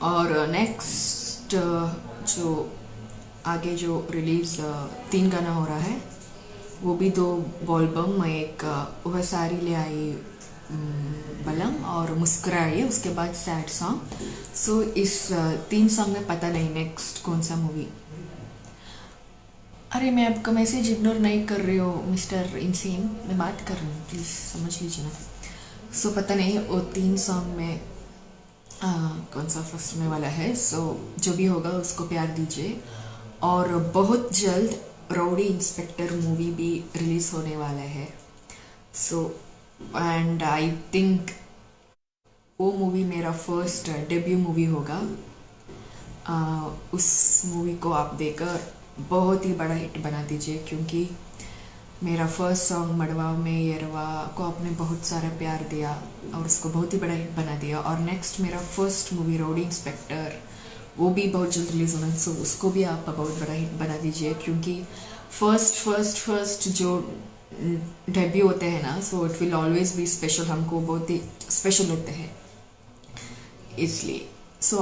और नेक्स्ट जो आगे जो रिलीज़ 3 गाना हो रहा है वो भी 2 बॉल्बम, एक वह सारी ले आई बलम और मुस्कुराइए, उसके बाद सैड सॉन्ग। सो इस 3 सॉन्ग में पता नहीं नेक्स्ट कौन सा मूवी। अरे मैं आपका मैसेज इग्नोर नहीं कर रही हूँ मिस्टर इंसेन, मैं बात कर रही हूँ, प्लीज़ समझ लीजिए ना। सो पता नहीं वो 3 सॉन्ग में कौन सा फर्स्ट में वाला है। सो जो भी होगा उसको प्यार दीजिए। और बहुत जल्द राउडी इंस्पेक्टर मूवी भी रिलीज़ होने वाला है। सो एंड आई थिंक वो मूवी मेरा फर्स्ट डेब्यू मूवी होगा। उस मूवी को आप देखकर बहुत ही बड़ा हिट बना दीजिए, क्योंकि मेरा फर्स्ट सॉन्ग मड़वा में येरवा को आपने बहुत सारा प्यार दिया और उसको बहुत ही बड़ा हिट बना दिया। और नेक्स्ट मेरा फर्स्ट मूवी राउडी इंस्पेक्टर वो भी बहुत जल्द रिलीज होना है। सो उसको भी आप बहुत बड़ा हिट बना दीजिए, क्योंकि फर्स्ट जो डेब्यू होते हैं ना, so it will always be special, हमको बहुत ही स्पेशल होते हैं इसलिए। सो